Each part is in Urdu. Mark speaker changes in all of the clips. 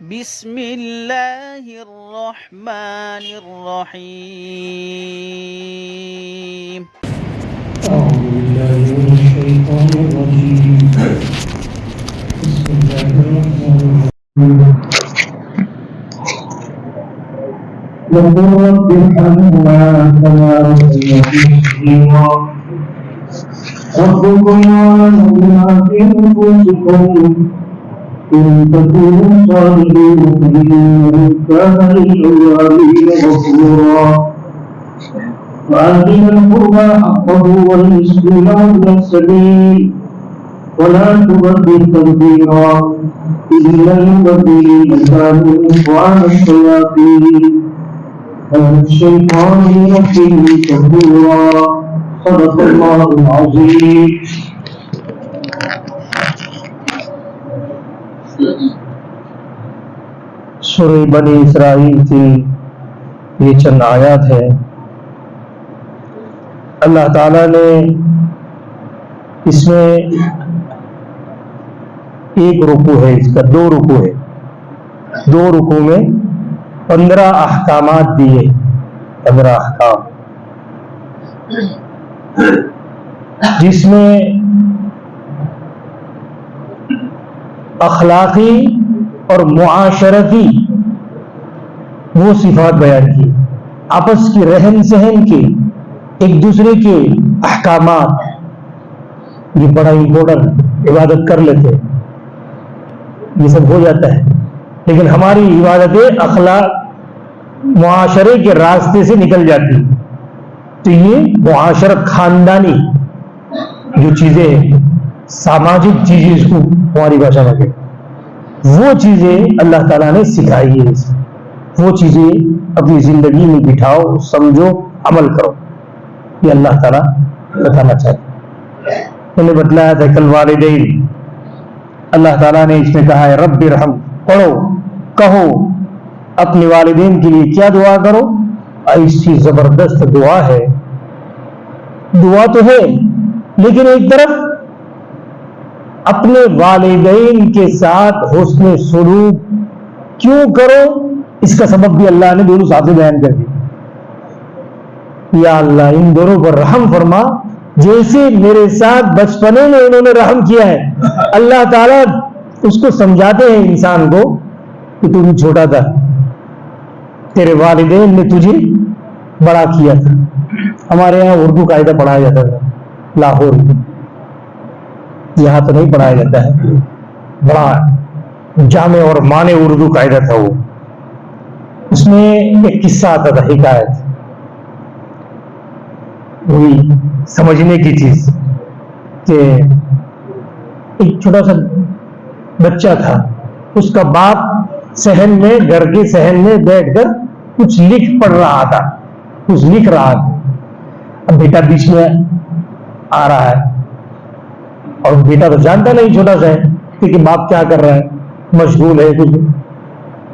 Speaker 1: بسم اللہ الرحمن الرحیم
Speaker 2: أعوذ بالله من الشيطان الرجيم بسم الله الرحمن الرحيم وقل رب ارحمهما كما ربياني صغيرا ربكم أعلم بما في نفوسكم إن تكونوا صالحين فإنه كان للأوابين غفورا وآت ذا القربى حقه والمسكين وابن السبيل ولا تبذر تبذيرا إن المبذرين كانوا إخوان الشياطين كان الشيطان لربه كفورا صدق الله العظيم.
Speaker 3: سورہ بنی اسرائیل کی یہ چند آیات ہیں. اللہ تعالیٰ نے اس میں ایک رکوع ہے، اس کا دو رکوع ہے. دو رکوع میں 15 احکامات دیے. 15 احکام جس میں اخلاقی اور معاشرتی وہ صفات بیان کی، آپس کی رہن سہن کی، ایک دوسرے کے احکامات. یہ بڑا امپورٹنٹ. عبادت کر لیتے یہ سب ہو جاتا ہے، لیکن ہماری عبادتیں اخلاق معاشرے کے راستے سے نکل جاتی. تو یہ معاشرت خاندانی جو چیزیں ہیں، سماجک چیزیں، اس کو ہماری بھاشا میں کہتے ہیں، وہ چیزیں اللہ تعالیٰ نے سکھائی ہے. وہ چیزیں اپنی زندگی میں بٹھاؤ، سمجھو، عمل کرو. یہ اللہ تعالیٰ بتانا چاہتے ہیں. میں نے بتلایا تھا کل والدین، اللہ تعالیٰ نے اس میں کہا ہے رب ارحم. پڑھو، کہو اپنے والدین کے لیے کیا دعا کرو. ایسی زبردست دعا ہے. دعا تو ہے، لیکن ایک طرف اپنے والدین کے ساتھ حسن سلوک کیوں کرو، اس کا سبب بھی اللہ نے دونوں ساتھ بیان کر دیا. یا اللہ ان دونوں پر رحم فرما، جیسے میرے ساتھ بچپنے میں انہوں نے رحم کیا ہے. اللہ تعالیٰ اس کو سمجھاتے ہیں انسان کو کہ تو بھی چھوٹا تھا، تیرے والدین نے تجھے بڑا کیا تھا. ہمارے یہاں اردو قاعدہ پڑھایا جاتا تھا لاہور میں، یہاں تو نہیں پڑھایا جاتا ہے. بڑا جامع اور معنی اردو قاعدہ تھا وہ. اس میں ایک قصہ آتا تھا، حکایت، وہی سمجھنے کی چیز، کہ ایک چھوٹا سا بچہ تھا، اس کا باپ صحن میں، گھر کے صحن میں بیٹھ کر کچھ لکھ پڑھ رہا تھا، کچھ لکھ رہا تھا. اب بیٹا بیچ میں آ رہا ہے، اور بیٹا تو جانتا نہیں، چھوٹا سا ہے کہ باپ کیا کر رہا ہے، مشغول ہے کچھ.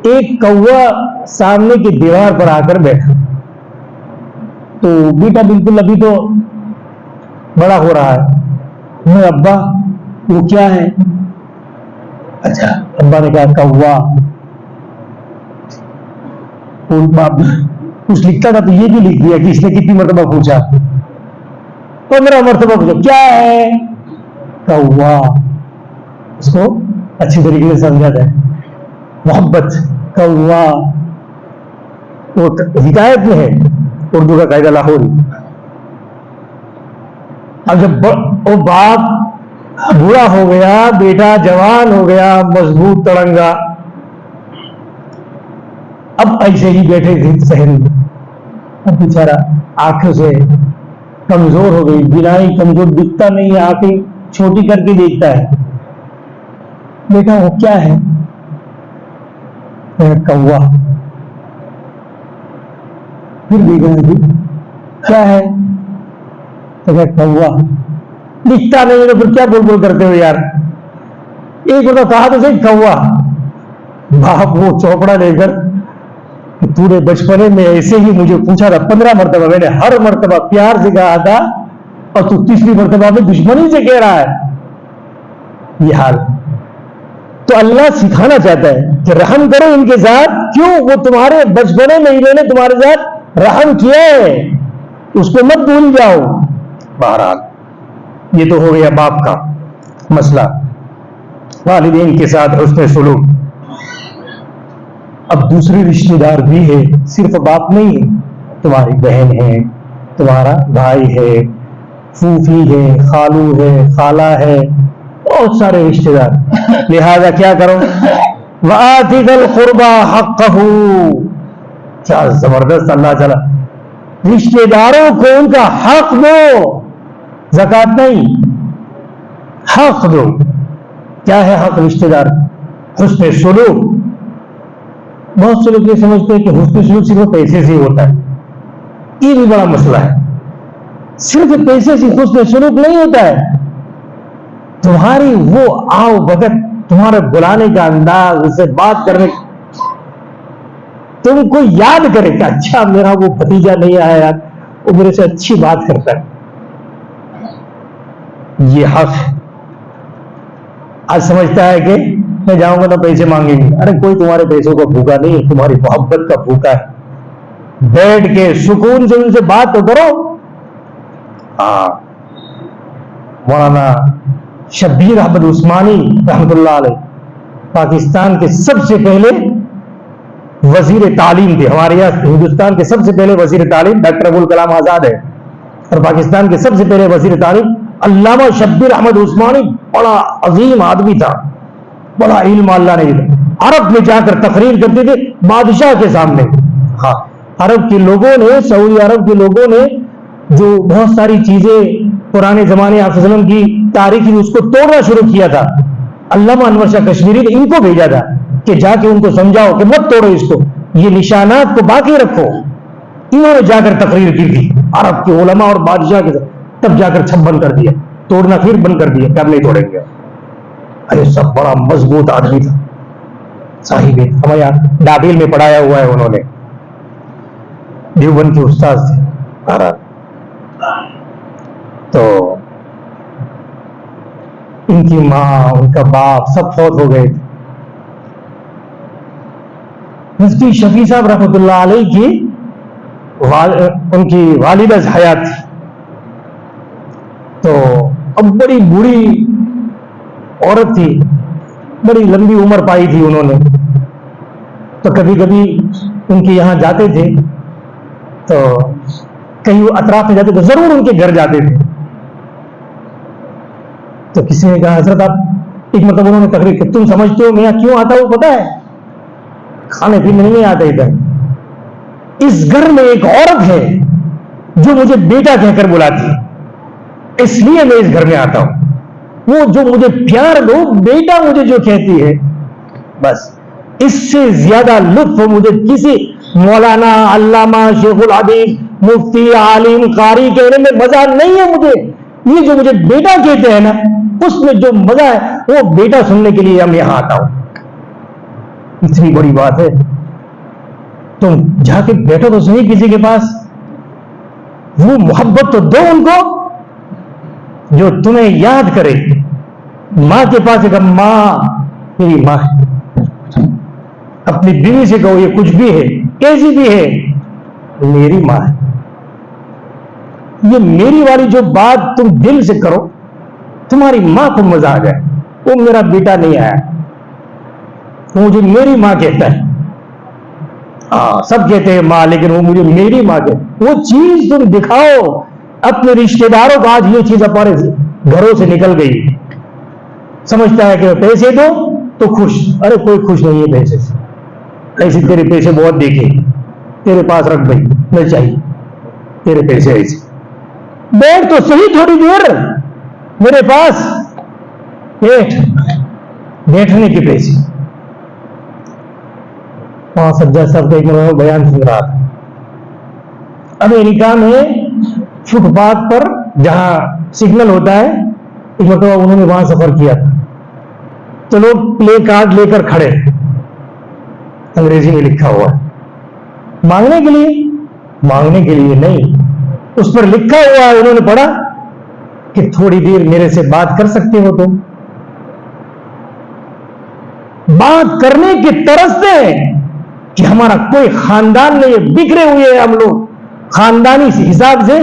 Speaker 3: ایک کوا سامنے کی دیوار پر آ کر بیٹھا. تو بیٹا بالکل ابھی تو بڑا ہو رہا ہے. میں ابا وہ کیا ہے؟ اچھا، ابا نے کہا کوا. باپ کچھ لکھتا تھا تو یہ بھی لکھ دیا کہ اس نے کتنی مرتبہ پوچھا. 15 مرتبہ پوچھا کیا ہے؟ کوا. اس کو اچھی طریقے سے سمجھا جائے، محبت. کوا وہ حکایت میں ہے، اردو کا قاعدہ لاہوری. اب جب وہ باپ بوڑھا ہو گیا، بیٹا جوان ہو گیا، مضبوط تڑنگا، اب ایسے ہی بیٹھے تھے صحن میں. اب بیچارہ آنکھوں سے کمزور ہو گئی، بینائی کمزور، دکھتا نہیں ہے، آنکھیں چھوٹی کر کے دیکھتا ہے. بیٹا وہ کیا ہے؟ کوا. پھر بھی کیا ہے؟ کوا. دکھتا نہیں ہے تو پھر کیا بول بول کرتے ہو یار؟ ایک بتا کہا تو صحیح کوا. باپ وہ چوپڑا لے کر، تو نے بچپنے میں ایسے ہی مجھے پوچھا تھا 15 مرتبہ، میں نے ہر مرتبہ پیار سے کہا تھا، اور تو 30ویں مرتبہ میں دشمنی سے کہہ رہا ہے. یہ حال. تو اللہ سکھانا چاہتا ہے کہ رحم کرو ان کے ساتھ. کیوں؟ وہ تمہارے بچپنے میں انہوں نے تمہارے ساتھ رحم کیا ہے، اس کو مت بھول جاؤ. بہرحال یہ تو ہو گیا باپ کا مسئلہ، والدین کے ساتھ حسن سلوک. اب دوسرے رشتے دار بھی ہے، صرف باپ نہیں ہے، تمہاری بہن ہے، تمہارا بھائی ہے، پھوپھی ہے، خالو ہے، خالہ ہے، بہت سارے رشتے دار. لہذا کیا کرو؟ وَآتِ ذَا الْقُرْبَى حَقَّهُ. کیا زبردست اللہ تعالیٰ، رشتے داروں کو ان کا حق دو، زکات نہیں، حق دو. کیا ہے حق رشتے دار؟ حسن سلوک. بہت سے لوگ یہ سمجھتے ہیں کہ حسن سلوک صرف پیسے سے ہوتا ہے. یہ بھی بڑا مسئلہ ہے. صرف پیسے سے حسن سلوک نہیں ہوتا ہے. تمہاری وہ آؤ بھگت، تمہارے بلانے کا انداز، اسے بات کرنے، تم کو یاد کرے کہ اچھا میرا وہ بھتیجا نہیں آیا یار، وہ میرے سے اچھی بات کرتا ہے. یہ حق. آج سمجھتا ہے کہ میں جاؤں گا تو پیسے مانگیں گے. ارے کوئی تمہارے پیسوں کا بھوکا نہیں ہے، تمہاری محبت کا بھوکا ہے. بیٹھ کے سکون سے ان سے بات تو کرو. ہاں، مولانا شبیر احمد عثمانی رحمۃ اللہ علیہ پاکستان کے سب سے پہلے وزیر تعلیم تھے. ہمارے یہاں ہندوستان کے سب سے پہلے وزیر تعلیم ڈاکٹر ابوالکلام آزاد ہے، اور پاکستان کے سب سے پہلے وزیر تعلیم علامہ شبیر احمد عثمانی. بڑا عظیم آدمی تھا، بڑا علم اللہ نے دیا. عرب میں جا کر تقریر کرتے تھے بادشاہ کے سامنے. ہاں، عرب کے لوگوں نے، سعودی عرب کے لوگوں نے جو بہت ساری چیزیں پرانے زمانے آپ صلی اللہ علیہ وسلم کی تاریخی اس کو توڑنا شروع کیا تھا. علامہ انور شاہ کشمیری نے ان کو بھیجا تھا کہ جا کے ان کو سمجھاؤ کہ مت توڑو اس کو، یہ نشانات کو باقی رکھو. انہوں نے جا کر تقریر کی تھی عرب کے علماء اور بادشاہ کے ساتھ. تب جا کر چھپ بند کر دیا، توڑنا پھر بند کر دیا کہ اب نہیں توڑیں گے. ارے سب بڑا مضبوط آدمی تھا، صاحب ہمیں یہاں ڈابیل میں پڑھایا ہوا ہے، انہوں نے دیوبند کے استاد تھے. تو ان کی ماں، ان کا باپ سب فوت ہو گئے تھے. مفتی شفیع صاحب رحمۃ اللہ علیہ کی ان کی والدہ حیات تھی. تو اب بڑی بوڑھی عورت تھی، بڑی لمبی عمر پائی تھی انہوں نے. تو کبھی کبھی ان کے یہاں جاتے تھے، تو کہیں وہ اطراف میں جاتے تو ضرور ان کے گھر جاتے تھے. تو کسی نے کہا حضرت آپ، ایک مطلب انہوں نے تقریر کی، تم سمجھتے ہو میں یہاں کیوں آتا ہوں پتا ہے؟ کھانے پینے نہیں آتا ادھر. اس گھر میں ایک عورت ہے جو مجھے بیٹا کہہ کر بلاتی ہے، اس لیے میں اس گھر میں آتا ہوں. وہ جو مجھے پیار دو، بیٹا مجھے جو کہتی ہے، بس اس سے زیادہ لطف مجھے کسی مولانا، علامہ، شیخ الحدیث، مفتی، عالم، قاری کہنے میں مزہ نہیں ہے. مجھے یہ جو مجھے بیٹا کہتے ہیں نا، اس میں جو مزہ ہے وہ بیٹا سننے کے لیے ہم یہاں آتا ہوں. اتنی بڑی بات ہے. تم جا کے بیٹھو تو صحیح کسی کے پاس، وہ محبت تو دو ان کو جو تمہیں یاد کرے. ماں کے پاس ایک ماں میری ماں ہے، اپنی بیوی سے کہو یہ کچھ بھی ہے، کیسی بھی ہے، میری ماں ہے. یہ میری والی جو بات تم دل سے کرو، تمہاری ماں کو مزہ آ جائے. وہ میرا بیٹا نہیں آیا، وہ مجھے میری ماں کہتا ہے. ہاں سب کہتے ہیں ماں، لیکن وہ مجھے میری ماں کہتے. وہ چیز تم دکھاؤ اپنے رشتے داروں کو. آج یہ چیز ہمارے گھروں سے نکل گئی. سمجھتا ہے کہ پیسے دو تو خوش. ارے کوئی خوش نہیں ہے پیسے سے. ایسے تیرے پیسے بہت دیکھے، تیرے پاس رکھ بھائی، نہیں چاہیے تیرے پیسے. ایسے بیٹھ تو صحیح تھوڑی دیر میرے پاس، بیٹھنے کے پیسے. وہاں سجاد صاحب کا ایک بیان سن رہا تھا. امریکہ میں فٹ پاتھ پر جہاں سگنل ہوتا ہے، ایک مرتبہ انہوں نے وہاں سفر کیا تھا. تو لوگ پلے کارڈ لے کر کھڑے، انگریزی میں لکھا ہوا ہے، مانگنے کے لیے نہیں، اس پر لکھا ہوا ہے. انہوں نے پڑھا کہ تھوڑی دیر میرے سے بات کر سکتے ہو تم. بات کرنے کے طرز سے کہ ہمارا کوئی خاندان نہیں ہے، بکھرے ہوئے ہیں ہم لوگ خاندانی حساب سے.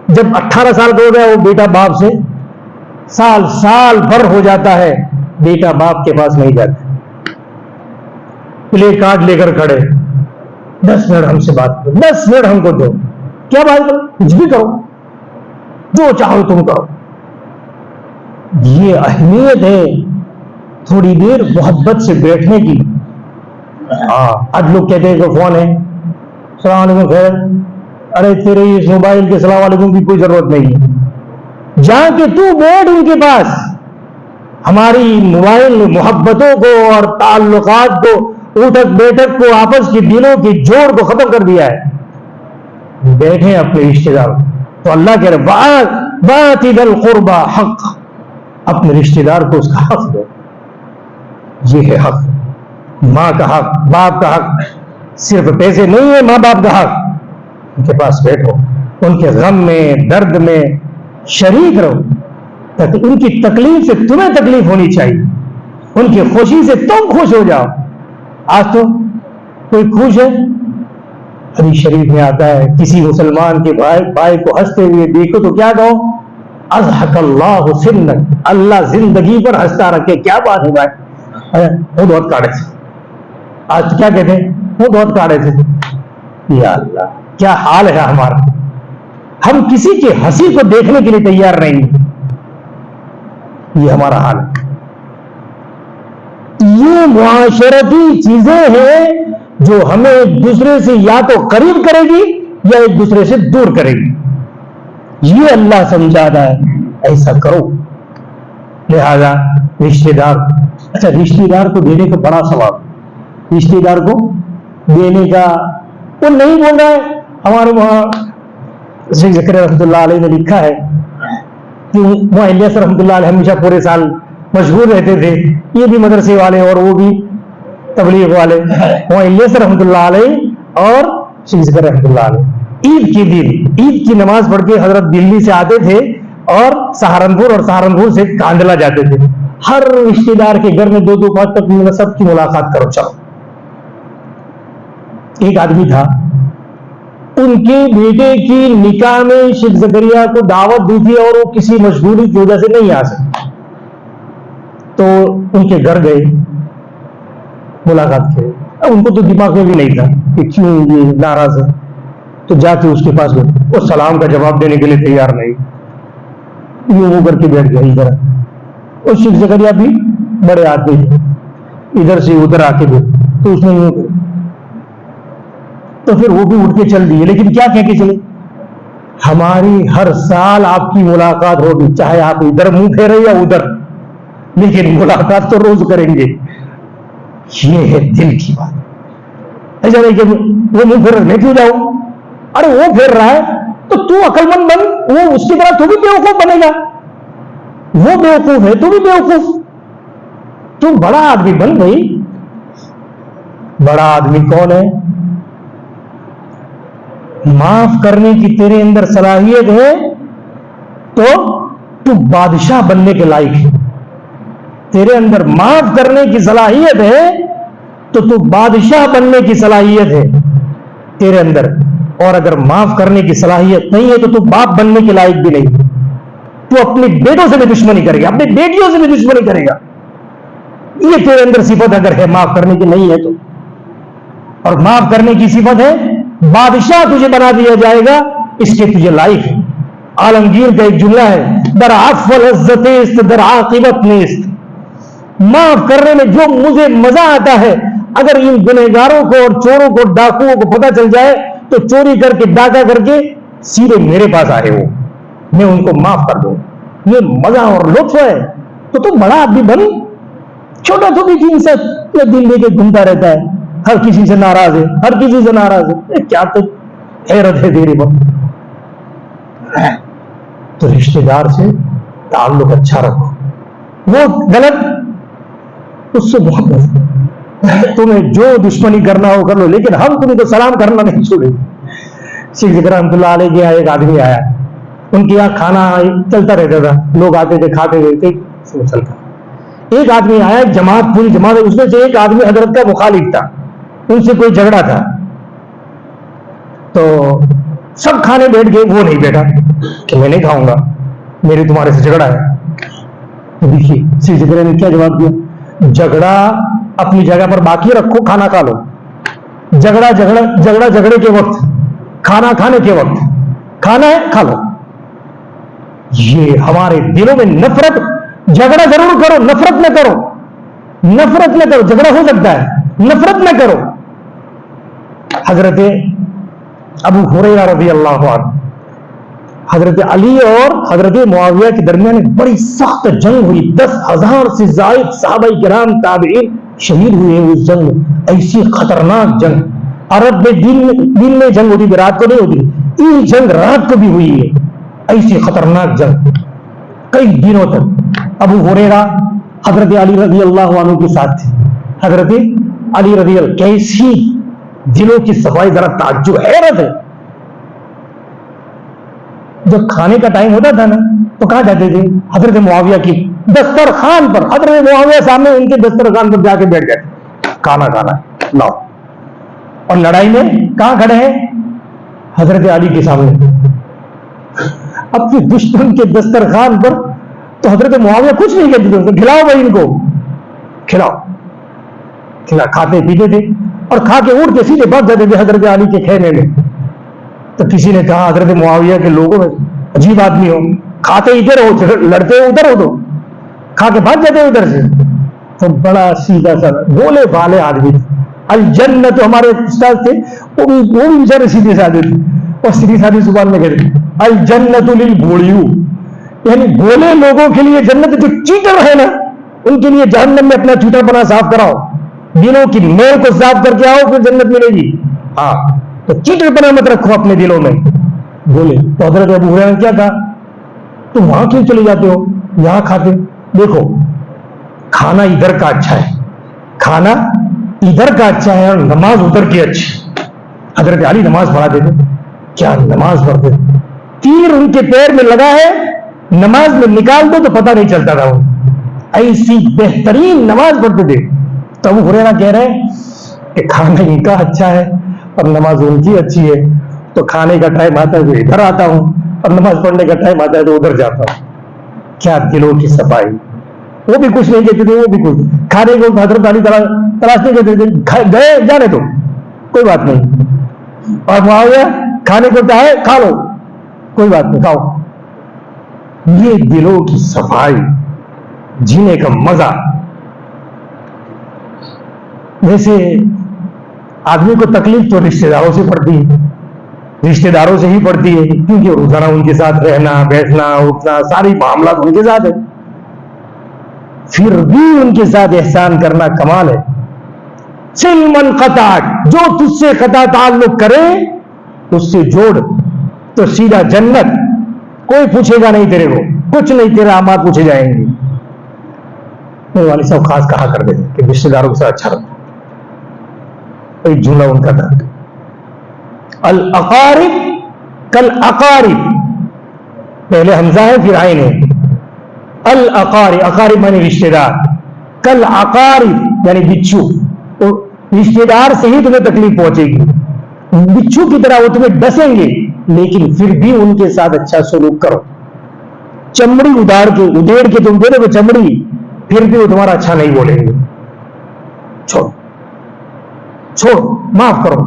Speaker 3: جب 18 سال کا ہو گیا وہ بیٹا باپ سے سال بھر ہو جاتا ہے، بیٹا باپ کے پاس نہیں جاتا، پلے کارڈ لے کر کھڑے، 10 منٹ ہم سے بات کرو، 10 منٹ ہم کو دو. کیا بات کرو؟ کچھ بھی کرو، جو چاہو تم کرو. یہ اہمیت ہے تھوڑی دیر محبت سے بیٹھنے کی. آج لوگ کہتے ہیں کہ فون ہے، السلام علیکم، خیر. ارے تیرے اس موبائل کے السلام علیکم کی کوئی ضرورت نہیں ہے، جا کے تو بیٹھ ان کے پاس. ہماری موبائل نے محبتوں کو اور تعلقات کو، اٹھک بیٹھک کو، آپس کے دلوں کے جوڑ کو ختم کر دیا ہے. بیٹھے اپنے رشتے دار. تو اللہ کہہ رہے بات ذی القربى حق، اپنے رشتے دار کو اس کا حق دو. یہ ہے حق، ماں کا حق، باپ کا حق. صرف پیسے نہیں ہے ماں باپ کا حق. ان کے پاس بیٹھو، ان کے غم میں درد میں شریک رہو، تاکہ ان کی تکلیف سے تمہیں تکلیف ہونی چاہیے، ان کی خوشی سے تم خوش ہو جاؤ. آج تو کوئی خوش ہے؟ حدیث شریف میں آتا ہے کسی مسلمان کے بھائی کو ہنستے ہوئے دیکھو تو کیا کہو؟ اضحک اللہ سنک، اللہ زندگی پر ہنستا رکھے. کیا بات ہے بھائی، وہ بہت کاڑے تھے. آج تو کیا کہتے ہیں؟ وہ بہت کاڑے تھے. یا اللہ کیا حال ہے ہمارا. ہم کسی کی ہنسی کو دیکھنے کے لیے تیار نہیں ہیں. یہ ہمارا حال ہے. یہ معاشرتی چیزیں ہیں جو ہمیں ایک دوسرے سے یا تو قریب کرے گی یا ایک دوسرے سے دور کرے گی. یہ اللہ سمجھا رہا ہے ایسا کرو. لہذا رشتے دار، اچھا رشتے دار کو دینے کا بڑا ثواب. رشتے دار کو دینے کا وہ نہیں بول رہا ہے. ہمارے وہاں شیخ زکریا رحمۃ اللہ علیہ نے لکھا ہے کہ وہاں الیاس رحمۃ اللہ علیہ ہمیشہ پورے سال مشغول رہتے تھے. یہ بھی مدرسے والے اور وہ بھی تبلیغ والے. وہاں الیاس رحمۃ اللہ علیہ اور شیخ زکریا رحمۃ اللہ علیہ عید کے دن عید کی نماز پڑھ کے حضرت دلی سے آتے تھے اور سہارنپور سے کاندلا جاتے تھے. ہر رشتے دار کے گھر میں 2-5 تک سب کی ملاقات کرو. چلو. ایک آدمی تھا، ان کے بیٹے کی نکاح میں شیخ زکریا کو دعوت دی تھی اور وہ کسی مجبوری کی وجہ سے نہیں آ سکے. تو ان کے گھر گئے، ملاقات کی. ان کو تو دماغ میں بھی نہیں تھا کہ کیوں یہ ناراض ہے. تو جا کے اس کے پاس گئے، وہ سلام کا جواب دینے کے لیے تیار نہیں، یوں وہ کر کے بیٹھ گیا ادھر. اور شیخ زکریا بھی بڑے آدمی تھے، ادھر سے ادھر آ کے بیٹھ. تو اس نے یوں کیا، تو پھر وہ بھی اٹھ کے چل دیے. لیکن کیا کہہ کے چلے؟ ہماری ہر سال آپ کی ملاقات ہوگی، چاہے آپ ادھر منہ پھیرے یا ادھر، لیکن ملاقات تو روز کریں گے. یہ ہے دل کی بات. ایسا نہیں کہ وہ منہ پھیر میں کیوں جاؤں. ارے وہ پھیر رہا ہے تو عقل مند بن، وہ اس کی طرح تو بھی بیوقوف بنے گا. وہ بیوقوف ہے تو بھی بیوقوف. تو بڑا آدمی بن گئی. بڑا آدمی کون ہے؟ معاف کرنے کی تیرے اندر صلاحیت ہے تو بادشاہ بننے کے لائق ہے. تیرے اندر معاف کرنے کی صلاحیت ہے تو بادشاہ بننے کی صلاحیت ہے تیرے اندر. اور اگر معاف کرنے کی صلاحیت نہیں ہے تو باپ بننے کے لائق بھی نہیں. تو اپنے بیٹوں سے بھی دشمنی کرے گا، اپنی بیٹیوں سے بھی دشمنی کرے گا. یہ تیرے اندر صفت اگر ہے معاف کرنے کی نہیں ہے تو. اور معاف کرنے کی صفت ہے، بادشاہ تجھے بنا دیا جائے گا، اس کے تجھے لائق ہے. عالمگیر کا ایک جملہ ہے، در عفو لذت است در عاقبت نیست. معاف کرنے میں جو مجھے مزہ آتا ہے، اگر ان گنہگاروں کو اور چوروں کو ڈاکوؤں کو پتہ چل جائے تو چوری کر کے ڈاکہ کر کے سیدھے میرے پاس آئے، وہ میں ان کو معاف کر دوں. یہ مزہ اور لطف ہے. تو تم بڑا آدمی بنو. چھوٹا تو بھی تین سے یہ دل لے کے گھومتا رہتا ہے، ہر کسی سے ناراض ہے، ہر کسی سے ناراض ہے. کیا تو حیرت ہے تیری بات. تو رشتے دار سے تعلق اچھا رکھو. وہ غلط، اس سے محبت. تمہیں جو دشمنی کرنا ہو کر لو، لیکن ہم تمہیں تو سلام کرنا نہیں چھوڑیں گے. شیخ زکریا رحمۃ اللہ علیہ کے یہاں ایک آدمی آیا، ان کے یہاں کھانا چلتا رہتا تھا، لوگ آتے تھے کھاتے رہتے چلتا. ایک آدمی آیا، ایک جماعت، پوری جماعت، اس میں سے ایک آدمی حضرت کا مخالف تھا، ان سے کوئی جھگڑا تھا، تو سب کھانے بیٹھ گئے، وہ نہیں بیٹھا کہ میں نہیں کھاؤں گا، میری تمہارے سے جھگڑا ہے. تو دیکھیے سی جھگڑے نے کیا جواب دیا، جھگڑا اپنی جگہ پر باقی رکھو، کھانا کھا لو. جھگڑے کے وقت، کھانا کھانے کے وقت، کھانا ہے کھا لو. یہ ہمارے دلوں میں نفرت، جھگڑا ضرور کرو، نفرت نہ کرو، نفرت نہ کرو، جھگڑا ہو سکتا ہے، نفرت نہ کرو. حضرت ابو ہریرہ رضی اللہ عنہ، حضرت علی اور حضرت معاویہ کے درمیان ایک بڑی سخت جنگ ہوئی، 10,000 سے زائد صحابہ کرام تابعین شہید ہوئے ہیں اس جنگ میں. ایسی خطرناک جنگ، عرب میں دن میں جنگ ہوتی تھی، رات کو نہیں ہوتی، یہ جنگ رات کو بھی ہوئی ہے. ایسی خطرناک جنگ کئی دنوں تک. ابو ہریرہ حضرت علی رضی اللہ عنہ کے ساتھ تھے. حضرت علی رضی اللہ، کیسی دلوں کی صفائی، ذرا تعجب، حیرت ہے. جب کھانے کا ٹائم ہوتا تھا نا تو کہاں جاتے تھے؟ حضرت معاویہ کی دسترخوان پر. حضرت معاویہ سامنے ان کے دسترخوان پر جا کے بیٹھ گئے، کھانا کھانا لاؤ. اور لڑائی میں کہاں کھڑے ہیں؟ حضرت علی کے سامنے، اپنے دشمن کے دسترخوان پر. تو حضرت معاویہ کچھ نہیں کہتے تھے، کھلاؤ بھائی ان کو، کھلاؤ. کھاتے پیتے تھے اور کھا کے اٹھ کے سیدھے بھاگ جاتے تھے حضرت علی کے خیمے میں. تو کسی نے کہا حضرت معاویہ کے لوگوں میں عجیب آدمی ہو، کھاتے ادھر ہو، لڑتے ہو ادھر ہو، تو کھا کے بھاگ جاتے ہو ادھر سے. تو بڑا سیدھا سا بولے بالے آدمی تھے. الجنت ہمارے استاد تھے، وہ بھی بیچارے سیدھے سادے تھے، اور سیدھی سادی زبان میں کہتے الجنت للبوڑیو، یعنی بولے لوگوں کے لیے جنت. جو چیٹر ہے نا ان کے لیے جہنم میں اپنا چوٹا پنا صاف کراؤ، دلوں کی میل کو صاف کر کے آؤ، پھر جنت ملے گی. ہاں تو چیٹر پنا مت رکھو اپنے دلوں میں. بولے تو حضرت ابو ہریرہ نے کیا کہا، تم وہاں کیوں چلے جاتے ہو، یہاں کھاتے. دیکھو کھانا ادھر کا اچھا ہے، کھانا ادھر کا اچھا ہے اور نماز ادھر کی اچھی. حضرت علی نماز پڑھاتے تھے، کیا نماز پڑھتے تھے، تیر ان کے پیر میں لگا ہے، نماز میں نکال دو تو پتہ نہیں چلتا تھا. وہ ایسی بہترین نماز پڑھتے تھے. تو ابو ہریرہ کہہ رہے ہیں کہ کھانا ان کا اچھا ہے اور نماز ان کی اچھی ہے، تو کھانے کا ٹائم آتا ہے تو ادھر آتا ہوں، اور نماز پڑھنے کا ٹائم آتا ہے تو ادھر جاتا ہوں. کیا دلوں کی صفائی. وہ بھی کچھ نہیں کہتے تھے، وہ بھی کچھ کھانے کو حضرت علی تلاش نہیں کرتے تھے، گئے جانے دو کوئی بات نہیں. اور معاویہ کھانے کو چاہے کھا لو کوئی بات نہیں، کھاؤ. یہ دلوں کی صفائی، جینے کا مزہ. ویسے آدمی کو تکلیف تو رشتے داروں سے پڑتی ہے، رشتے داروں سے ہی پڑتی ہے، کیونکہ روزانہ ان کے ساتھ رہنا بیٹھنا اٹھنا ساری معاملات ان کے ساتھ ہے. پھر بھی ان کے ساتھ احسان کرنا کمال ہے. سل من قطعک، جو تجھ سے قطع تعلق کرے اس سے جوڑ تو سیدھا جنت. کوئی پوچھے گا نہیں تیرے کو، کچھ نہیں، تیرے اعمال پوچھے جائیں گے. میرے والد صاحب خاص کہا کرتے تھے کہ رشتے داروں کے ساتھ اچھا رکھو. ایک جملہ ان کا تھا، الاقارب کالاقارب، پہلے حمزہ ہے پھر عین ہے. الاقارب، اقارب معنی رشتے دار، کالاقارب یعنی بچھو. رشتے دار سے ہی تمہیں تکلیف پہنچے گی، بچھو کی طرح وہ تمہیں ڈسیں گے، لیکن پھر بھی ان کے ساتھ اچھا سلوک کرو. چمڑی ادھیڑ کے تم دے دو چمڑی، پھر بھی وہ تمہارا اچھا نہیں بولیں گے. چھوڑ معاف کرو.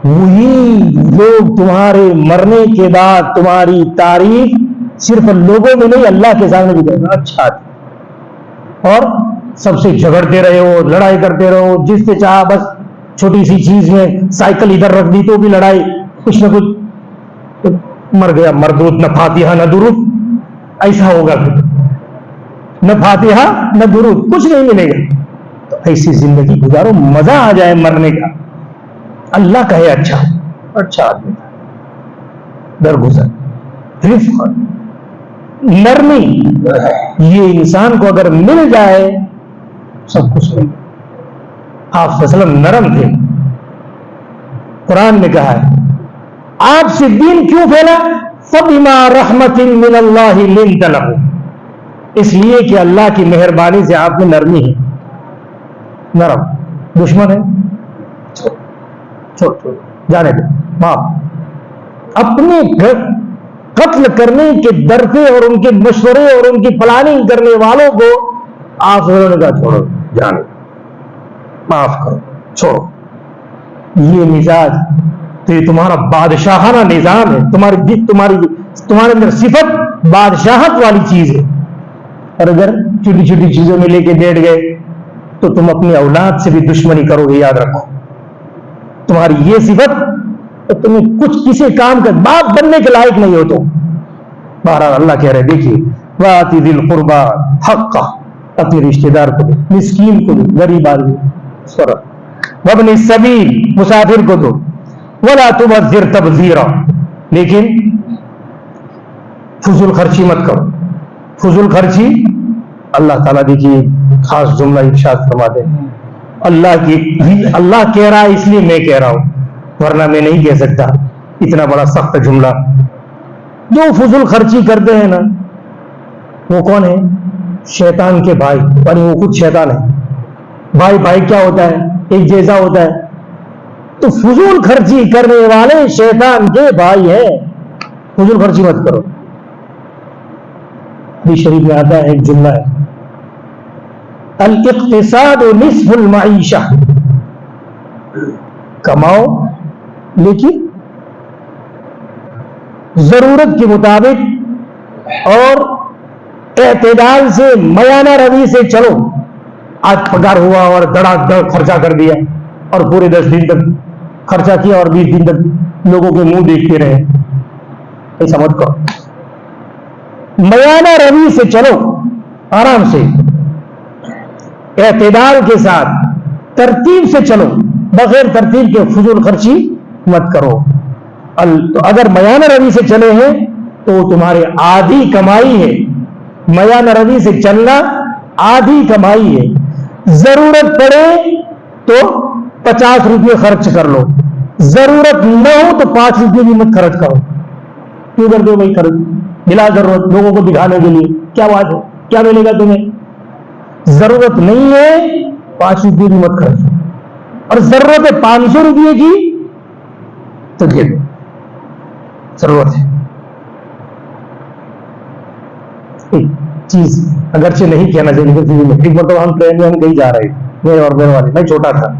Speaker 3: وہی لوگ تمہارے مرنے کے بعد تمہاری تعریف صرف لوگوں میں نہیں اللہ کے سامنے بھی کرنا اچھا تھا. اور سب سے جھگڑتے رہے ہو، لڑائی کرتے رہو، جس سے چاہا بس چھوٹی سی چیز میں سائیکل ادھر رکھ دی تو بھی لڑائی، کچھ نہ کچھ، مر گیا مردود، نہ فاتحہ نہ درود. ایسا ہوگا نہ فاتحہ نہ درود، کچھ نہیں ملے گا. تو ایسی زندگی گزارو، مزہ آ جائے مرنے کا. اللہ کہے اچھا اچھا آدمی درگزر، رفق، نرمی، یہ انسان کو اگر مل جائے سب کچھ مل. آپ صلی اللہ علیہ وسلم نرم تھے. قرآن نے کہا ہے آپ سے دین کیوں پھیلا؟ فَبِمَا رَحْمَةٍ مِّنَ اللَّهِ لِنْتَ لَهُ. اس لیے کہ اللہ کی مہربانی سے آپ میں نرمی ہے. نرم دشمن ہے چھوڑ جانے دو معاف. اپنے گھر قتل کرنے کے ڈرتے اور ان کے مشورے اور ان کی پلاننگ کرنے والوں کو آپ نے کہا چھوڑو جانے معاف کرو چھوڑو. یہ مزاج تو یہ تمہارا بادشاہانہ نظام ہے. تمہارے اندر صفت بادشاہت والی چیز ہے. اور اگر چھوٹی چھوٹی چیزوں میں لے کے بیٹھ گئے تو تم اپنی اولاد سے بھی دشمنی کرو گے. یاد رکھو تمہاری یہ صفت تو تمہیں کچھ کسی کام کا باپ بننے کے لائق نہیں ہو. تو بہرحال اللہ کہہ رہے دیکھیے وَآتِ ذِي الْقُرْبَى حَقَّهُ اپنے رشتہ دار کو دو, مسکین کو دو, غریب آدمی وابن السبیل مسافر کو دو, ولا تبذر تبذیرا لیکن فضول خرچی مت کرو. فضول خرچی اللہ تعالیٰ دیکھیے خاص جملہ ارشاد فرماتے ہیں. اللہ کہہ رہا ہے اس لیے میں کہہ رہا ہوں, ورنہ میں نہیں کہہ سکتا اتنا بڑا سخت جملہ. جو فضول خرچی کرتے ہیں نا وہ کون ہے؟ شیطان کے بھائی, یعنی وہ خود شیطان ہے. بھائی کیا ہوتا ہے؟ ایک جیسا ہوتا ہے. تو فضول خرچی کرنے والے شیطان کے بھائی ہیں. فضول خرچی مت کرو. حدیث شریف میں آتا ہے ایک جملہ ہے الاقتصاد نصف المعیشہ, کماؤ لیکن ضرورت کے مطابق اور اعتدال سے میانہ روی سے چلو. آج پگار ہوا اور دڑا دڑ خرچہ کر دیا اور پورے 10 دن تک خرچہ کیا اور 20 دن تک لوگوں کے منہ دیکھتے رہے. ایسا مت کرو. میانہ روی سے چلو, آرام سے اعتدال کے ساتھ ترتیب سے چلو, بغیر ترتیب کے فضول خرچی مت کرو. تو اگر میانہ روی سے چلے ہیں تو تمہارے آدھی کمائی ہے. میانہ روی سے چلنا آدھی کمائی ہے. ضرورت پڑے تو 50 روپے خرچ کر لو, ضرورت نہ ہو تو 5 روپے بھی مت خرچ کرو. کیوں کر دو بھائی خرچ بلا ضرورت لوگوں کو دکھانے کے لیے؟ کیا بات ہے, کیا ملے گا تمہیں؟ ضرورت نہیں ہے 5 روپے بھی مت خرچ, اور ضرورت ہے 500 روپے کی تو دے دو. ضرورت ہے ایک چیز اگرچہ نہیں کہنا چاہیے لیکن ایک مرتبہ ہم ٹرین میں ہم کہیں جا رہے تھے, میرے اور میرے والے, میں چھوٹا تھا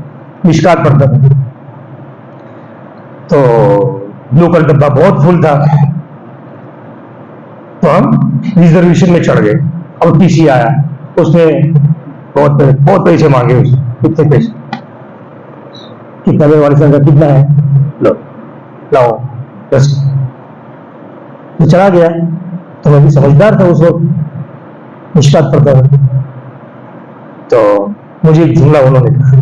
Speaker 3: مشکات پڑھتا تھا, تو لوکل ڈبہ بہت فل تھا تو ہم ریزرویشن میں چڑھ گئے. اور ٹی سی آیا, اس نے بہت پیسے مانگے. اس کتنے پیسے؟ کتنا؟ میرے والد صاحب کا کتنا ہے؟ لاؤ 10. تو چلا گیا. تو میں بھی سمجھدار تھا اس وقت, مشکات پڑھتا تھا. تو مجھے ایک جملہ انہوں نے کہا,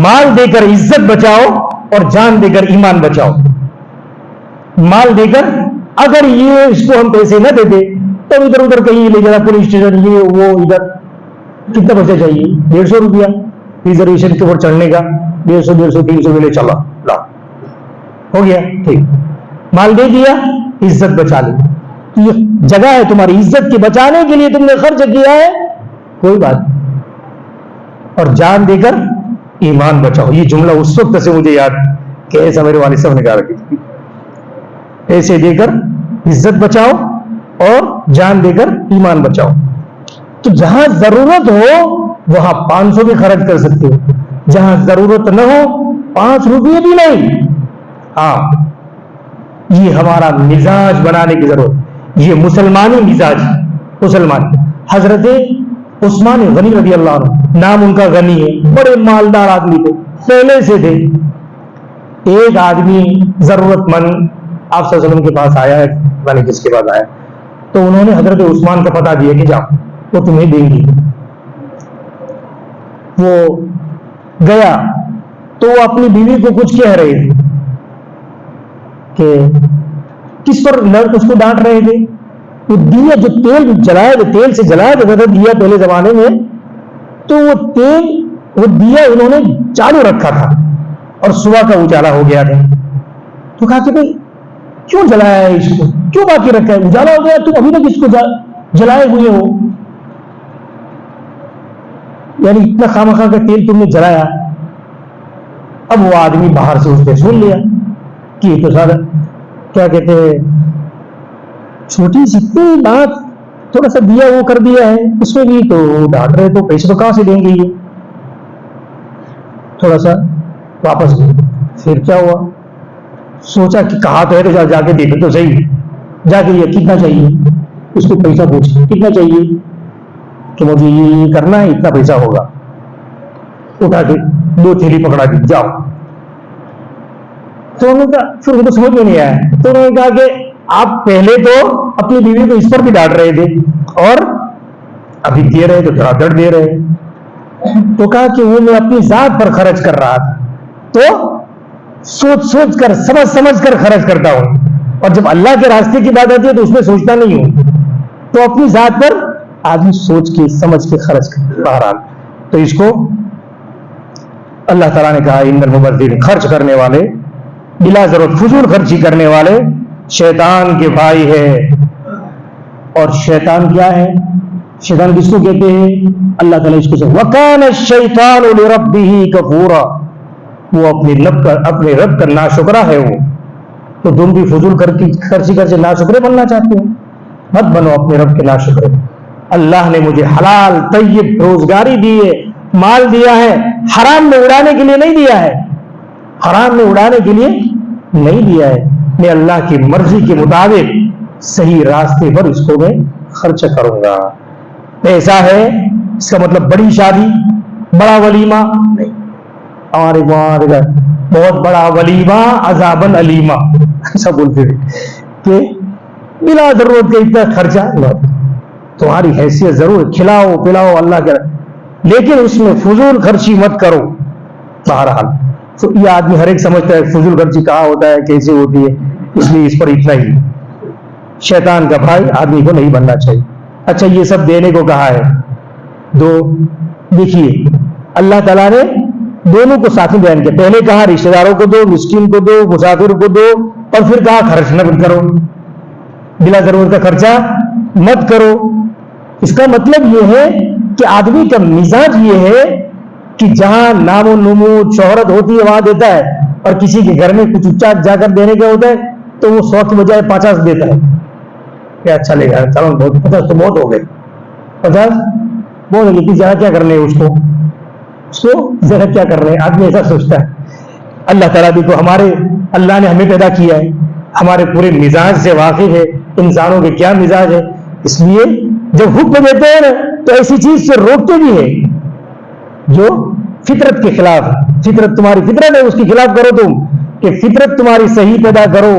Speaker 3: مال دے کر عزت بچاؤ اور جان دے کر ایمان بچاؤ. مال دے کر اگر یہ اس کو ہم پیسے نہ دیتے تو ادھر ادھر کہیں لے جانا, پولیس اسٹیشن یہ وہ ادھر. کتنا پیسہ چاہیے؟ 150 روپیہ ریزرویشن کے اوپر چڑھنے کا. 150 300 ملے, چلا لا ہو گیا ٹھیک. مال دے دیا, عزت بچا لی. یہ جگہ ہے تمہاری عزت کے بچانے کے لیے تم نے خرچ کیا ہے, کوئی بات. اور جان دے کر ایمان بچاؤ. یہ جملہ اس وقت سے مجھے یاد کہ ایسا میرے والد صاحب نے کہا رکھی تھی. پیسے دے کر عزت بچاؤ اور جان دے کر ایمان بچاؤ. تو جہاں ضرورت ہو وہاں 500 بھی خرچ کر سکتے ہو, جہاں ضرورت نہ ہو 5 روپے بھی نہیں. ہاں یہ ہمارا مزاج بنانے کی ضرورت. یہ مسلمانی مزاج. مسلمان حضرت عثمان غنی رضی اللہ عنہ, نام ان کا غنی ہے, بڑے مالدار آدمی تھے, پہلے سے تھے. ایک آدمی ضرورت مند آپ صلی اللہ علیہ وسلم کے پاس آیا ہے, یعنی کس کے پاس آیا, تو انہوں نے حضرت عثمان کا پتہ دیا کہ جاؤ وہ تمہیں دیں گی. وہ گیا تو وہ اپنی بیوی کو کچھ کہہ رہے تھے کہ کس پر اس کو ڈانٹ رہے تھے. وہ دیا جو تیل جلایا, جو تیل سے جلایا جاتا تھا دیا پہلے زمانے میں, تو وہ تیل وہ دیا انہوں نے چالو رکھا تھا اور صبح کا اجالا ہو گیا تھا. تو کہا کہ بھائی کیوں جلایا ہے اس کو, کیوں باقی رکھا ہے, اجالا ہو گیا, تم ابھی تک اس کو جلائے ہوئے ہو، یعنی اتنا خامخواہ کا تیل تم نے جلایا. اب وہ آدمی باہر سے اس نے سن لیا کہ یہ تو سارا کیا کہتے ہیں چھوٹی سی بات، تھوڑا سا دیا وہ کر دیا ہے، اس میں بھی تو ڈانٹ رہے، تو پیسے تو کہاں سے دیں گے یہ. تھوڑا سا واپس گئے. پھر کیا ہوا، سوچا کہ کہا تو ہے تو جا کے دیکھو تو صحیح. جا کے یہ کتنا چاہیے، اس کو پیسہ پوچھا کتنا چاہیے، کہ مجھے یہ کرنا ہے اتنا پیسہ ہوگا. اٹھا کے 2 تھیلی پکڑا دی، جاؤ. تو انہوں نے کہا، پھر ان کو سمجھ میں نہیں آیا، تو انہوں نے کہا کہ آپ پہلے تو اپنی بیوی کو اس پر بھی ڈانٹ رہے تھے اور ابھی دے رہے تو دھڑا دھڑ دے رہے. تو کہا کہ وہ میں اپنی ذات پر خرچ کر رہا تھا، تو سوچ سوچ کر سمجھ سمجھ کر خرچ کرتا ہوں، اور جب اللہ کے راستے کی بات آتی ہے تو اس میں سوچتا نہیں ہوں. تو اپنی ذات پر آدمی سوچ کے سمجھ کے خرچ کرتا. بہرحال تو اس کو اللہ تعالیٰ نے کہا ان المبذرین، خرچ کرنے والے، بلا ضرورت فضول خرچی کرنے والے شیطان کے بھائی ہے. اور شیطان کیا ہے، شیطان کس کو کہتے ہیں، اللہ تعالیٰ اس کو وَكَانَ الشَّيْطَانُ لِرَبِّهِ كَفُورًا، وہ اپنے رب کا ناشکرا ہے. وہ تو تم بھی فضول خرچی کر کے ناشکرے بننا چاہتے ہو، مت بنو اپنے رب کے ناشکرے. اللہ نے مجھے حلال طیب روزگاری دی ہے، مال دیا ہے، حرام میں اڑانے کے لیے نہیں دیا ہے، حرام میں اڑانے کے لیے نہیں دیا ہے. میں اللہ کی مرضی کے مطابق صحیح راستے پر اس کو میں خرچ کروں گا. پیسہ ہے اس کا مطلب بڑی شادی، بڑا ولیمہ نہیں. ہمارے وہاں بہت بڑا ولیمہ عذاباً علیمہ ایسا بولتے تھے کہ بلا ضرورت کا اتنا خرچہ نہیں. تمہاری حیثیت ضرور کھلاؤ پلاؤ اللہ کے، لیکن اس میں فضول خرچی مت کرو. بہرحال تو یہ آدمی ہر ایک سمجھتا ہے فضول خرچی کہاں ہوتا ہے، کیسے ہوتی ہے، اس لیے اس پر اتنا ہی. شیطان کا بھائی آدمی کو نہیں بننا چاہیے. اچھا یہ سب دینے کو کہا ہے، دو دیکھیے اللہ تعالیٰ نے دونوں کو ساتھ میں بیان کیا. پہلے کہا رشتہ داروں کو دو، مسکین کو دو، مسافر کو دو، اور پھر کہا خرچ نہ کرو، بلا ضرورت کا خرچہ مت کرو. اس کا مطلب یہ ہے کہ آدمی کا مزاج یہ ہے کہ جہاں نام و نمود شہرت ہوتی ہے وہاں دیتا ہے، اور کسی کے گھر میں کچھ اونچا جا کر دینے کا ہوتا ہے تو وہ 100 کی بجائے 50 دیتا ہے. کیا اچھا لے گا، چلو 50 تو بہت ہو گئے، 50 بہت ہو گئی، زیادہ کیا کرنے اس کو زیادہ کیا کرنے. آدمی ایسا سوچتا ہے. اللہ تعالیٰ بھی تو اللہ نے ہمیں پیدا کیا ہے، ہمارے پورے مزاج سے واقف ہے، انسانوں کے کیا مزاج ہے. اس لیے جب حکم دیتے ہیں نا تو ایسی چیز سے روکتے بھی ہیں جو فطرت کے خلاف ہے. فطرت تمہاری فطرت ہے، اس کے خلاف کرو تم، کہ فطرت تمہاری صحیح پیدا کرو.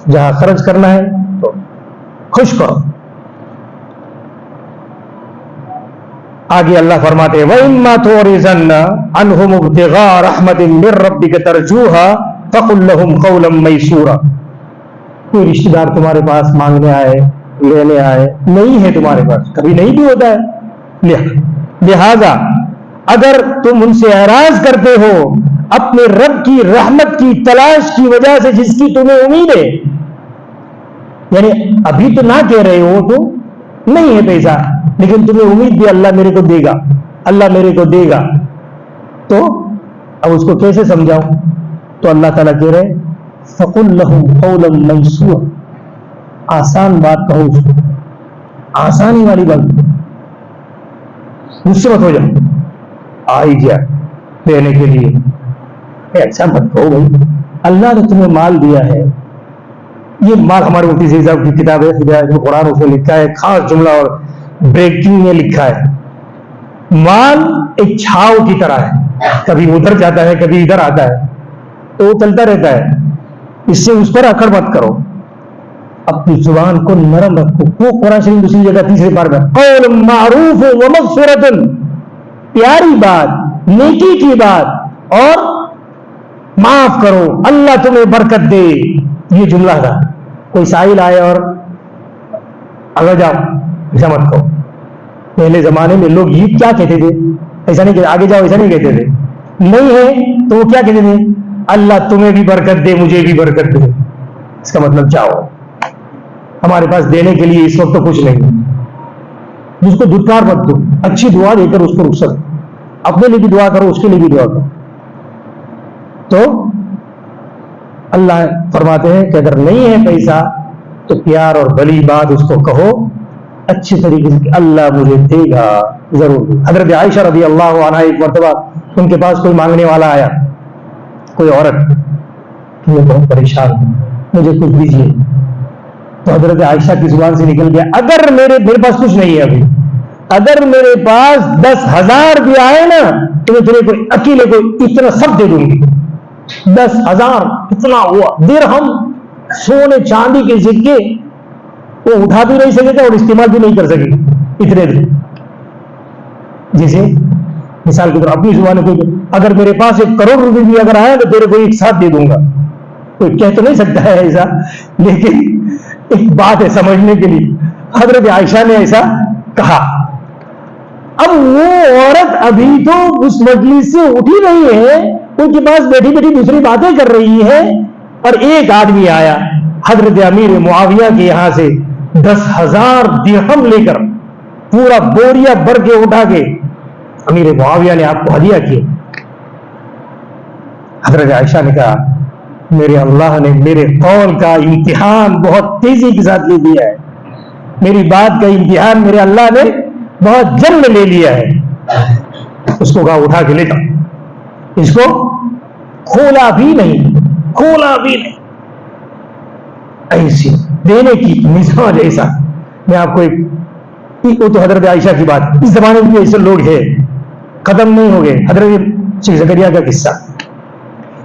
Speaker 3: جہاں خرچ کرنا ہے تو خوش کرو. آگے اللہ فرماتے ہیں وَإِمَّا تُعْرِضَنَّ عَنْهُمُ ابْتِغَاءَ رَحْمَةٍ مِّن رَّبِّكَ تَرْجُوهَا فَقُل لَّهُمْ قَوْلًا مَّيْسُورًا. کوئی رشتہ دار تمہارے پاس مانگنے آئے، لینے آئے، نہیں ہے تمہارے پاس، کبھی نہیں بھی ہوتا ہے، لہذا اگر تم ان سے اعراض کرتے ہو اپنے رب کی رحمت کی تلاش کی وجہ سے جس کی تمہیں امید ہے، یعنی ابھی تو نہ کہہ رہے ہو تو نہیں ہے پیسہ، لیکن تمہیں امید بھی اللہ میرے کو دے گا، اللہ میرے کو دے گا، تو اب اس کو کیسے سمجھاؤں؟ تو اللہ تعالیٰ کہہ رہے فَقُلْ لَهُمْ قَوْلًا مَّيْسُورًا، آسان بات کہو، آسانی والی بات، مجھ سے مت ہو جاؤ، آ ہی گیا دینے کے لیے. ایسا مت کہو بھائی، اللہ نے تمہیں مال دیا ہے. یہ مال ہمارے مفتی زئی صاحب کی کتاب ہے ہدایت القرآن، اس میں لکھا ہے خاص جملہ اور بریکنگ میں لکھا ہے، مال ایک چھاؤ کی طرح ہے، کبھی ادھر جاتا ہے کبھی ادھر آتا ہے، تو وہ چلتا رہتا ہے. اس سے اس پر اکڑ مت کرو، اپنی زبان کو نرم رکھو. وہ قرآن شریف دوسری جگہ تیسری بار میں قول معروف و مغفرۃ، پیاری بات، نیکی کی بات اور معاف کرو، اللہ تمہیں برکت دے. یہ جملہ تھا. کوئی سائل آئے اور آگے جاؤ، ایسا مت کہو. پہلے زمانے میں لوگ یہ کیا کہتے تھے؟ ایسا نہیں کہ آگے جاؤ، ایسا نہیں کہتے تھے. نہیں ہے تو وہ کیا کہتے تھے؟ اللہ تمہیں بھی برکت دے، مجھے بھی برکت دے. اس کا مطلب جاؤ، ہمارے پاس دینے کے لیے اس وقت تو کچھ نہیں. جس کو دھتکار مت دو، اچھی دعا دے کر اس کو رخصت، اپنے لیے بھی دعا کرو، اس کے لیے بھی دعا کرو. تو اللہ فرماتے ہیں کہ اگر نہیں ہے پیسہ تو پیار اور بھلی بات اس کو کہو اچھی طریقے سے کہ اللہ مجھے دے گا ضرور. حضرت عائشہ رضی اللہ عنہا ایک مرتبہ ان کے پاس کوئی مانگنے والا آیا، کوئی عورت، کہ یہ بہت پریشان ہے، مجھے کچھ دیجیے. تو حضرت عائشہ کی زبان سے نکل گیا اگر میرے پاس کچھ نہیں ہے ابھی، اگر میرے پاس 10,000 بھی آئے نا تو میں تیرے کو اکیلے کو اتنا سب دے دوں گی. 10,000 کتنا ہوا؟ درہم، سونے چاندی کے سکے، وہ اٹھا بھی نہیں سکے گا اور استعمال بھی نہیں کر سکے اتنے دن. جیسے مثال کے طور اپنی زبان کو اگر میرے پاس 1 کروڑ روپے بھی اگر آیا تو تیرے کو ایک ساتھ دے دوں گا. کوئی کہہ تو نہیں سکتا ہے ایسا، لیکن ایک بات ہے سمجھنے کے لیے. حضرت عائشہ نے ایسا کہا. اب وہ عورت ابھی تو اس مجلس سے اٹھی نہیں ہے، ان کے پاس بیٹھی بیٹھی دوسری باتیں کر رہی ہے، اور ایک آدمی آیا حضرت امیر معاویہ کے یہاں سے 10,000 درہم لے کر پورا بوریا بھر کے اٹھا کے امیر معاویہ نے آپ کو ہدیہ کیا. حضرت عائشہ نے کہا میرے اللہ نے میرے قول کا امتحان بہت تیزی کے ساتھ لے لیا ہے، میری بات کا امتحان میرے اللہ نے بہت جلد لے لیا ہے. اس کو کہا اٹھا کے لے جا، اس کو کھولا بھی نہیں، کھولا بھی نہیں. ایسی دینے کی مزاج ایسا. میں آپ کو ایک، وہ تو حضرت عائشہ کی بات، اس زمانے میں ایسے لوگ ہیں ختم نہیں ہو گئے. حضرت شیخ زکریا کا قصہ،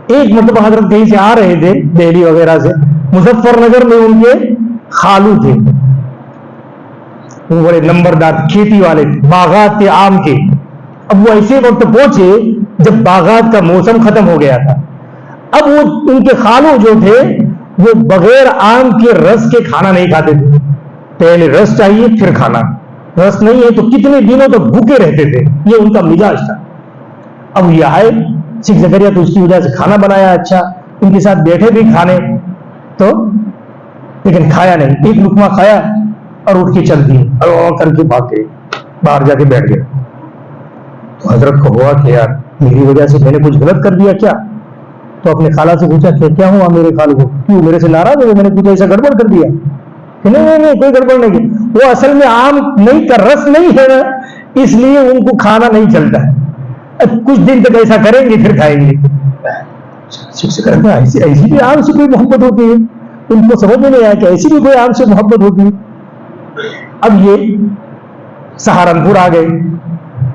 Speaker 3: ایک مرتبہ حضرت کہیں سے آ رہے تھے دہلی وغیرہ سے، مظفر نگر میں ان کے خالو تھے، وہ بڑے نمبردار کھیتی والے تھے، باغات تھے آم کے. اب وہ ایسے وقت پہنچے جب باغات کا موسم ختم ہو گیا تھا. اب وہ ان کے خالو جو تھے وہ بغیر آم کے رس کے کھانا نہیں کھاتے تھے، پہلے رس چاہیے پھر کھانا، رس نہیں ہے تو کتنے دنوں تک بھوکے رہتے تھے، یہ ان کا مزاج تھا. اب یہ آئے شیخ زکریا تو اس کی وجہ سے کھانا بنایا اچھا، ان کے ساتھ بیٹھے بھی کھانے تو، لیکن کھایا نہیں. ایک لقمہ کھایا اور اٹھ کے چل دیے اور کر کے بھاگ گئے، باہر جا کے بیٹھ گئے. تو حضرت کو ہوا کہ یار میری وجہ سے میں نے کچھ غلط کر دیا کیا؟ تو اپنے خالہ سے پوچھا کہ کیا ہوا میرے خالو کو، کیوں میرے سے ناراض ہو؟ میں نے کچھ ایسا گڑبڑ کر دیا؟ نہیں کوئی گڑبڑ نہیں کی. وہ اصل میں آم نہیں کا رس نہیں ہے نا، اس لیے ان کو کھانا نہیں چلتا ہے. کچھ دن تک ایسا کریں گے پھر کھائیں گے. ایسی بھی آم سے کوئی محبت ہوتی ہے؟ ان کو سمجھ میں نہیں آیا کہ ایسی بھی کوئی آم سے محبت ہوتی ہے. اب یہ سہارنپور آ گئے.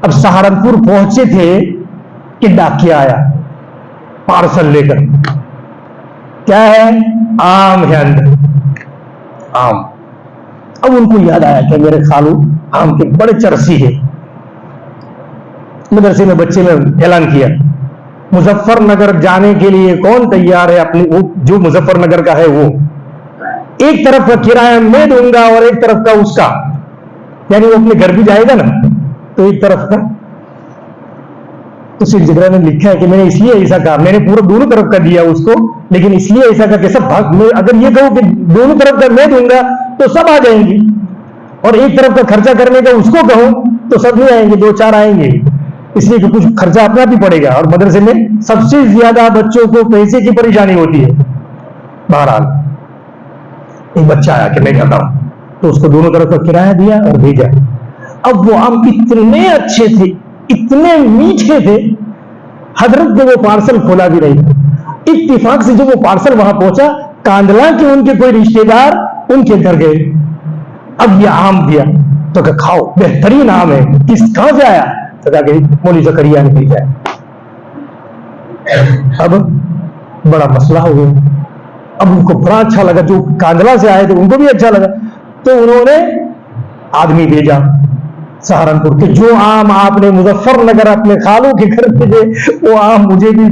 Speaker 3: اب سہارنپور پہنچے تھے کہ ڈاکیا آیا پارسل لے کر. کیا ہے؟ آم ہے اندر، آم. اب ان کو یاد آیا کہ میرے خالو آم کے بڑے چرسی ہے. مدرسے میں بچے نے اعلان کیا مظفر نگر جانے کے لیے کون تیار ہے؟ اپنی جو مظفر نگر کا ہے وہ، ایک طرف کا کرایہ میں دوں گا اور ایک طرف کا اس کا، یعنی وہ اپنے گھر بھی جائے گا نا تو ایک طرف کا. تو شیخ زکریا نے لکھا ہے کہ میں نے اس لیے ایسا کہا، میں نے پورا دونوں طرف کا دیا اس کو، لیکن اس لیے ایسا کہا کہ سب بھاگ، میں اگر یہ کہوں کہ دونوں طرف کا میں دوں گا تو سب آ جائیں گے، اور ایک طرف کا خرچہ کرنے کا اس کو کہوں تو سب نہیں آئیں گے، 2-4 آئیں گے. اس لیے کہ کچھ خرچہ اپنا بھی پڑے گا، اور مدرسے میں سب سے زیادہ بچوں کو پیسے کی پریشانی ہوتی ہے. بہرحال ایک بچہ آیا کہ میں جاتا ہوں، تو اس کو دونوں طرف کا کرایہ دیا اور بھیجا. اب وہ آم اتنے اچھے تھے، اتنے میٹھے تھے، حضرت نے وہ پارسل کھولا بھی نہیں تھا. اتفاق سے جب وہ پارسل وہاں پہنچا، کاندلا کے ان کے کوئی رشتے دار ان کے گھر گئے. اب یہ آم دیا تو کہ کھاؤ، بہترین آم ہے. کہاں سے آیا؟ تو کہا کہ مولوی زکریا نے بھیجا ہے. اب بڑا مسئلہ ہو گیا. اب ان کو بڑا اچھا لگا، جو کاندلا سے آئے تھے ان کو بھی اچھا لگا، تو انہوں نے آدمی بھیجا سہارنپور کے جو آم آپ نے مظفر نگر اپنے خالوں کے گھر بھیجے وہ آم مجھے بھی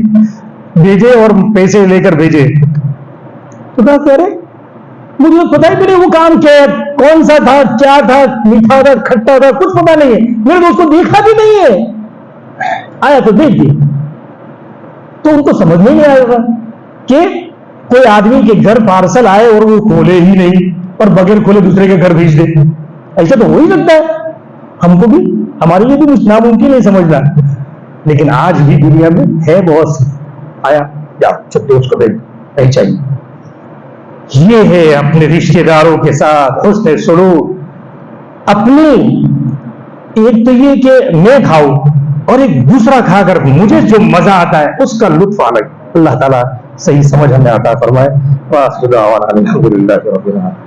Speaker 3: بھیجے اور پیسے لے کر بھیجے. تو کہا کہ ارے مجھے پتا ہی نہیں وہ کام کیا ہے، کون سا تھا، کیا تھا، میٹھا تھا، کھٹا تھا، کچھ پتا نہیں ہے، میں نے اس کو دیکھا بھی نہیں ہے، آیا تو دیکھ دی. تو ان کو سمجھ نہیں آئے گا کہ کوئی آدمی کے گھر پارسل آئے اور وہ کھولے ہی نہیں اور بغیر کھولے دوسرے کے گھر بھیج دے، ایسا تو ہو ہی سکتا ہے. ہم کو بھی، ہمارے لیے بھی ناممکن ہے سمجھنا، لیکن آج بھی دنیا میں ہے بہت سی. آیا جا چھٹے اس کو دے نہیں چاہیے. یہ ہے اپنے رشتے داروں کے ساتھ حسن سلوک. اپنے ایک تو یہ کہ میں کھاؤں اور ایک دوسرا کھا کر مجھے جو مزہ آتا ہے اس کا لطف الگ. اللہ تعالیٰ صحیح سمجھ ہمیں عطا فرمائے. وآخر دعوانا الحمدللہ رب العالمین.